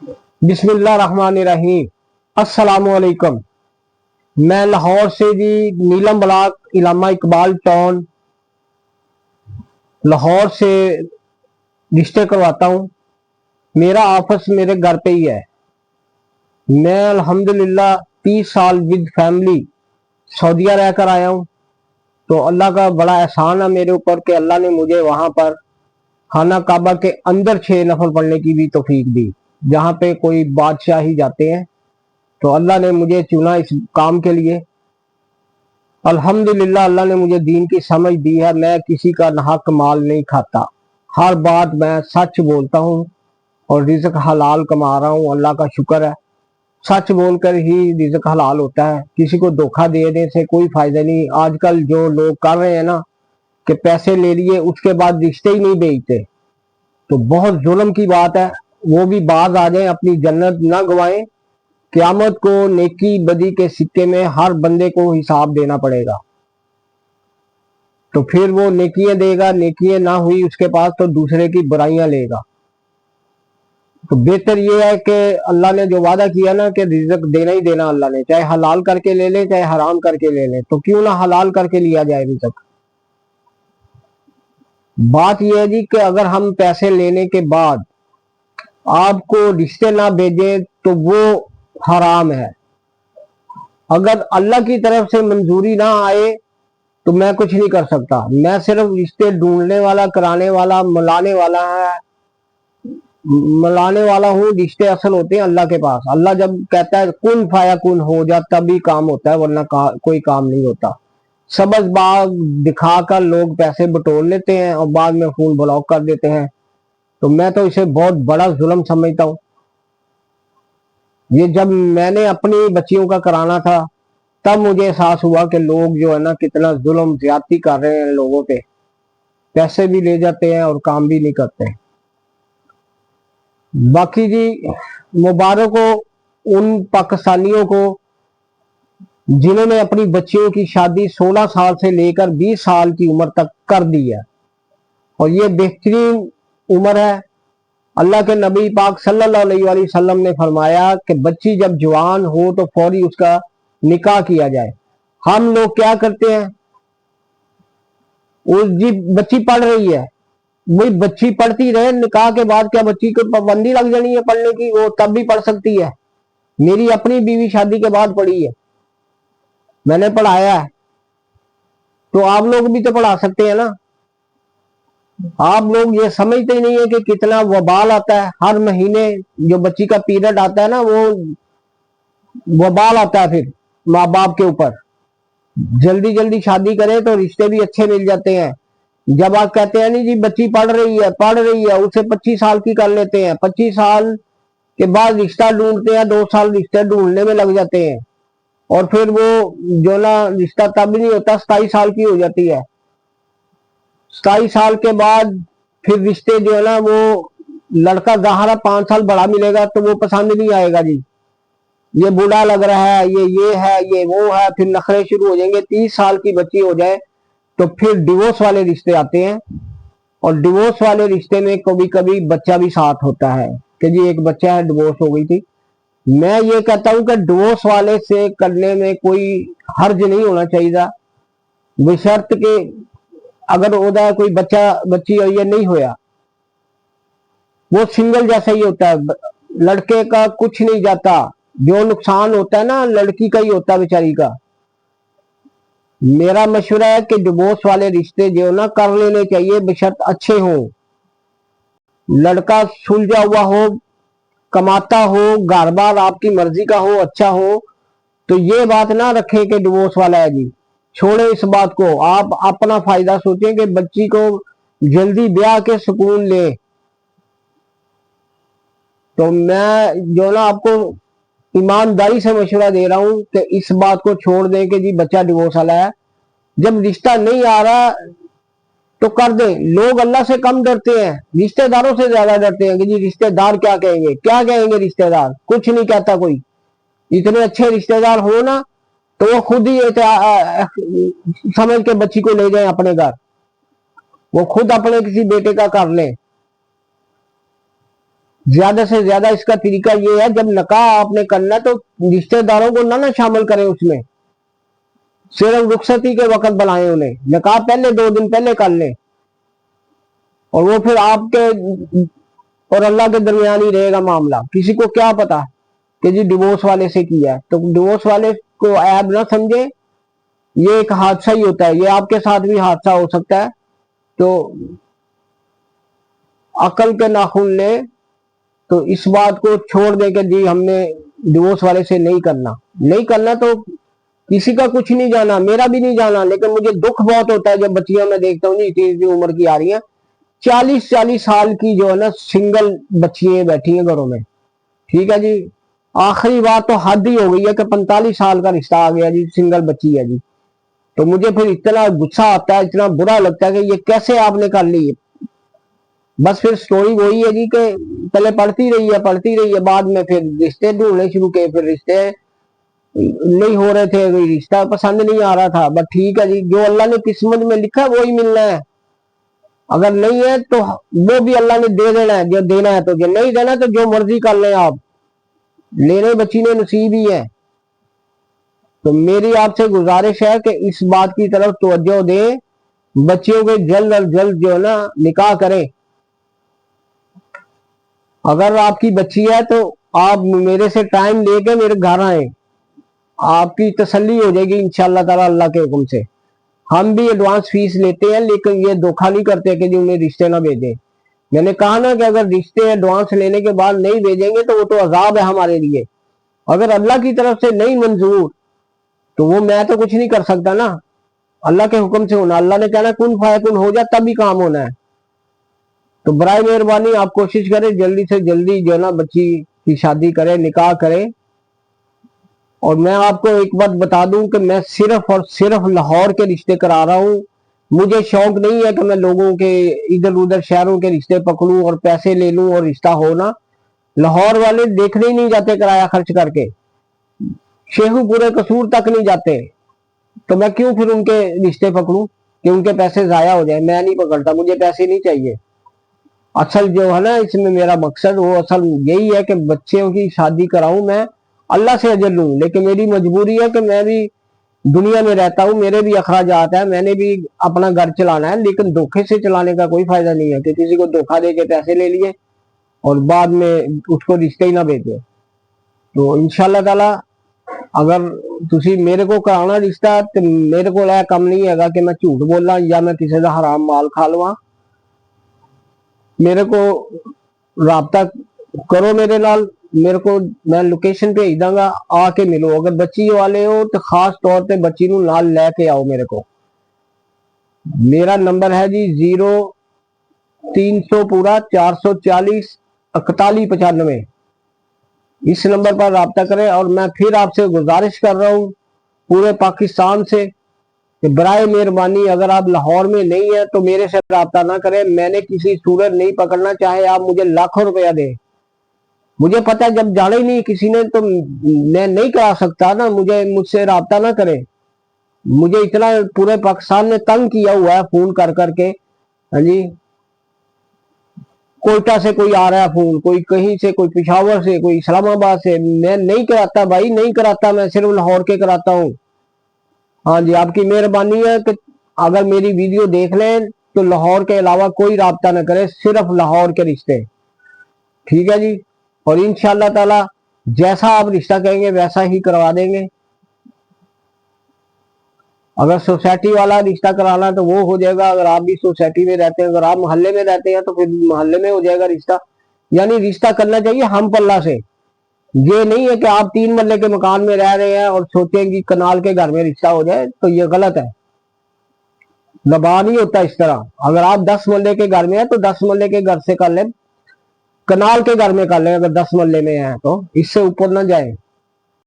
बिस्मिल्लाहिर्रहमानिर्रहीम। अस्सलामुअलैकुम। मैं लाहौर से जी नीलम ब्लॉक इलामा इकबाल टाउन लाहौर से रिश्ते करवाता हूँ। मेरा ऑफिस मेरे घर पे ही है। मैं अल्हम्दुलिल्लाह 30 साल विद फैमिली सऊदीया रह कर आया हूँ। तो अल्लाह का बड़ा एहसान है मेरे ऊपर कि अल्लाह ने मुझे वहां पर खाना काबा के अंदर 6 नफल पढ़ने की भी तौफीक दी, जहाँ पे कोई बादशाह ही जाते हैं। तो अल्लाह ने मुझे चुना इस काम के लिए। अल्हम्दुलिल्लाह अल्लाह ने मुझे दीन की समझ दी है। मैं किसी का नाहक माल नहीं खाता, हर बात मैं सच बोलता हूँ और रिज़्क हलाल कमा रहा हूँ। अल्लाह का शुक्र है, सच बोलकर ही रिज़्क हलाल होता है। किसी को धोखा देने से कोई फायदा नहीं। आजकल जो लोग कर रहे हैं ना कि पैसे ले लिए उसके बाद रिश्ते ही नहीं भेजते, तो बहुत जुल्म की बात है। वो भी बाज आ जाए, अपनी जन्नत ना गवाएं। क़यामत को नेकी बदी के सिक्के में हर बंदे को हिसाब देना पड़ेगा। तो फिर वो नेकियां देगा, नेकियां ना हुई उसके पास तो दूसरे की बुराइयां लेगा। तो बेहतर ये है कि अल्लाह ने जो वादा किया ना कि रिज़्क देना ही देना, अल्लाह ने चाहे हलाल करके ले ले चाहे हराम करके ले ले, तो क्यों ना हलाल करके लिया जाए रिज़्क। बात यह है जी कि अगर हम पैसे लेने के बाद आपको रिश्ते ना भेजे तो वो हराम है। अगर अल्लाह की तरफ से मंजूरी ना आए तो मैं कुछ नहीं कर सकता। मैं सिर्फ रिश्ते ढूंढने वाला, कराने वाला, मिलाने वाला हूँ। रिश्ते असल होते हैं अल्लाह के पास। अल्लाह जब कहता है कुन फाया कुन हो जा, तभी काम होता है, वरना कोई काम नहीं होता। सबज बाग दिखाकर लोग पैसे बटोर लेते हैं और बाद में फोन ब्लॉक कर देते हैं। तो मैं तो इसे बहुत बड़ा जुल्म समझता हूँ। ये जब मैंने अपनी बच्चियों का कराना था तब मुझे एहसास हुआ कि लोग जो है ना कितना जुल्म ज्यादती कर रहे हैं लोगों पे। पैसे भी ले जाते हैं और काम भी नहीं करते। बाकी जी मुबारक हो उन पाकिस्तानियों को जिन्होंने अपनी बच्चियों की शादी 16 साल से लेकर 20 साल की उम्र तक कर दी है, और ये बेहतरीन उम्र है। अल्लाह के नबी पाक सल्लल्लाहु अलैहि वसल्लम ने फरमाया कि बच्ची जब जवान हो तो फौरी उसका निकाह किया जाए। हम लोग क्या करते हैं, उस जी बच्ची पढ़ रही है, वही बच्ची पढ़ती रहे, निकाह के बाद क्या बच्ची को पाबंदी लग जानी है पढ़ने की? वो तब भी पढ़ सकती है। मेरी अपनी बीवी शादी के बाद पढ़ी है, मैंने पढ़ाया है, तो आप लोग भी तो पढ़ा सकते हैं ना। आप लोग ये समझते ही नहीं है कि कितना वबाल आता है हर महीने। जो बच्ची का पीरियड आता है ना, वो वबाल आता है फिर माँ बाप के ऊपर। जल्दी जल्दी शादी करें तो रिश्ते भी अच्छे मिल जाते हैं। जब आप कहते हैं नहीं जी बच्ची पढ़ रही है, उसे 25 साल की कर लेते हैं, 25 साल के बाद रिश्ता ढूंढते हैं, 2 साल रिश्ते ढूंढने में लग जाते हैं, और फिर वो जो ना रिश्ता तब नहीं होता, 27 साल की हो जाती है। 27 साल के बाद फिर रिश्ते जो है ना, वो लड़का ज़ाहिर 5 साल बड़ा मिलेगा तो वो पसंद नहीं आएगा जी, ये बूढ़ा लग रहा है, ये है, ये वो है, फिर नखरे शुरू हो जाएंगे। 30 साल की बच्ची हो जाए तो फिर डिवोर्स वाले रिश्ते आते हैं, और डिवोर्स वाले रिश्ते में कभी कभी बच्चा भी साथ होता है कि जी एक बच्चा है, डिवोर्स हो गई थी। मैं ये कहता हूं कि डिवोर्स वाले से करने में कोई हर्ज नहीं होना चाहिए, बशर्त के अगर होता कोई बच्चा बच्ची और ये नहीं होया, वो सिंगल जैसा ही होता है, लड़के का कुछ नहीं जाता। जो नुकसान होता है ना लड़की का ही होता है बेचारी का। मेरा मशवरा है कि डिवोर्स वाले रिश्ते जो ना कर लेने चाहिए, बशर्त अच्छे हो, लड़का सुलझा हुआ हो, कमाता हो, घर बार आपकी मर्जी का हो, अच्छा हो। तो ये बात ना रखें कि डिवोर्स वाला है जी, छोड़े इस बात को। आप अपना फायदा सोचें कि बच्ची को जल्दी ब्याह के सुकून ले। तो मैं जो ना आपको ईमानदारी से मशवरा दे रहा हूं कि इस बात को छोड़ दें कि जी बच्चा डिवोर्स वाला है। जब रिश्ता नहीं आ रहा तो कर दें। लोग अल्लाह से कम डरते हैं, रिश्तेदारों से ज्यादा डरते हैं कि जी रिश्तेदार क्या कहेंगे, क्या कहेंगे रिश्तेदार। कुछ नहीं कहता कोई। इतने अच्छे रिश्तेदार हो ना तो वो खुद ही समझ के बच्ची को ले जाए अपने घर, वो खुद अपने किसी बेटे का कर ले। ज्यादा से ज्यादा इसका तरीका ये है, जब निकाह आपने करना तो रिश्तेदारों को ना शामिल करें उसमें, सिर्फ रुखसती के वक्त बुलाएं उन्हें, निकाह पहले 2 दिन पहले कर लें, और वो फिर आपके और अल्लाह के दरमियान ही रहेगा मामला। किसी को क्या पता कि जी डिवोर्स वाले से किया है, तो डिवोर्स वाले को ऐब ना समझे, ये एक हादसा ही होता है, ये आपके साथ भी हादसा हो सकता है। तो अकल के नाखून ले, तो इस बात को छोड़ दे कि जी हमने डिवोर्स वाले से नहीं करना। तो किसी का कुछ नहीं जाना, मेरा भी नहीं जाना, लेकिन मुझे दुख बहुत होता है जब बच्चियां मैं देखता हूँ जी इतनी उम्र की आ रही है, 40-40 साल की जो है ना सिंगल बच्चियां बैठी हैं घरों में। ठीक है जी, आखिरी बात तो हद ही हो गई है कि 45 साल का रिश्ता आ गया जी, सिंगल बच्ची है जी। तो मुझे फिर इतना गुस्सा आता है, इतना बुरा लगता है कि ये कैसे आपने कर ली। बस फिर स्टोरी वही है जी कि पहले पढ़ती रही है, बाद में फिर रिश्ते ढूंढने शुरू किए, फिर रिश्ते नहीं हो रहे थे, कोई रिश्ता पसंद नहीं आ रहा था। बस ठीक है जी, जो अल्लाह ने किस्मत में लिखा है वही मिलना है, अगर नहीं है तो वो भी अल्लाह ने दे देना है, जो देना है। तो जो नहीं देना तो जो मर्जी कर लें आप, लेने बच्ची ने नसीब ही है। तो मेरी आपसे गुजारिश है कि इस बात की तरफ तवज्जो दें, बच्चियों के जल्द और जल्द जो है ना निकाह करें। अगर आपकी बच्ची है तो आप मेरे से टाइम लेके मेरे घर आए, आपकी तसल्ली हो जाएगी इंशाअल्लाह ताला अल्लाह के हुक्म से। हम भी एडवांस फीस लेते हैं, लेकिन ये धोखा नहीं करते कि जो उन्हें रिश्ते ना भेजें। मैंने कहा ना कि अगर रिश्ते एडवांस लेने के बाद नहीं भेजेंगे तो वो तो अजाब है हमारे लिए। अगर अल्लाह की तरफ से नहीं मंजूर तो वो मैं तो कुछ नहीं कर सकता ना, अल्लाह के हुक्म से होना। अल्लाह ने कहना कुन फायकुन हो जा, तभी काम होना है। तो बराए मेहरबानी आप कोशिश करें जल्दी से जल्दी जो है ना बच्ची की शादी करें, निकाह करें। और मैं आपको एक बात बता दूं कि मैं सिर्फ और सिर्फ लाहौर के रिश्ते करा रहा हूं। मुझे शौक नहीं है कि मैं लोगों के इधर उधर शहरों के रिश्ते पकड़ूं और पैसे ले लूं और रिश्ता हो ना। लाहौर वाले देखने ही नहीं जाते किराया खर्च करके, शेखुपुरे कसूर तक नहीं जाते, तो मैं क्यों फिर उनके रिश्ते पकड़ूं कि उनके पैसे जाया हो जाए। मैं नहीं पकड़ता, मुझे पैसे नहीं चाहिए। असल जो है ना इसमें मेरा मकसद वो असल यही है कि बच्चों की शादी कराऊं, मैं अल्लाह से अजर लूं। लेकिन मेरी मजबूरी है कि मैं भी दुनिया में रहता हूं, मेरे भी अखराजात है, मैंने भी अपना घर चलाना है। लेकिन धोखे से चलाने का कोई फायदा नहीं है कि किसी को धोखा दे के पैसे ले लिए और बाद में उसको रिश्ते ही ना भेजे। तो इंशाल्लाह ताला अगर तुसी मेरे को कराना रिश्ता तो मेरे को कम नहीं है कि मैं झूठ बोला या मैं किसी का हराम माल खा लवा। मेरे को राब्ता करो मेरे नाल, मेरे को मैं लोकेशन भेज दूंगा, आके मिलो। अगर बच्ची वाले हो तो खास तौर पे बच्ची नू नाल लेके आओ मेरे को। मेरा नंबर है जी 0300 पूरा 440 4195। इस नंबर पर राब्ता करें। और मैं फिर आपसे गुजारिश कर रहा हूँ पूरे पाकिस्तान से कि बराए मेहरबानी अगर आप लाहौर में नहीं है तो मेरे से राब्ता ना करें। मैंने किसी सूरत नहीं पकड़ना, चाहे आप मुझे लाखों रुपया दें। मुझे पता है जब जाना ही नहीं किसी ने तो मैं नहीं करा सकता ना, मुझसे राब्ता ना करें। मुझे इतना पूरे पाकिस्तान ने तंग किया हुआ है फोन कर करके। हाँ जी, कोयटा से कोई आ रहा है फोन, कोई कहीं से, कोई पिशावर से, कोई इस्लामाबाद से। मैं नहीं कराता भाई, नहीं कराता, मैं सिर्फ लाहौर के कराता हूँ। हाँ जी, आपकी मेहरबानी है कि अगर मेरी वीडियो देख लें तो लाहौर के अलावा कोई राब्ता ना करे, सिर्फ लाहौर के रिश्ते। ठीक है जी, और इंशाल्लाह ताला जैसा आप रिश्ता कहेंगे वैसा ही करवा देंगे। अगर सोसाइटी वाला रिश्ता कराना तो वो हो जाएगा, अगर आप भी सोसाइटी में रहते हैं, अगर आप मोहल्ले में रहते हैं तो फिर मोहल्ले में हो जाएगा रिश्ता। यानी रिश्ता करना चाहिए हम पल्ला से। ये नहीं है कि आप 3 मरले के मकान में रह रहे हैं और सोचें कि कनाल के घर में रिश्ता हो जाए, तो ये गलत है। दबा नहीं होता इस तरह। अगर आप 10 मरले के घर में है तो 10 मरले के घर से कर ले, कनाल के घर में कर ले। अगर 10 मरले में है तो इससे ऊपर ना जाए।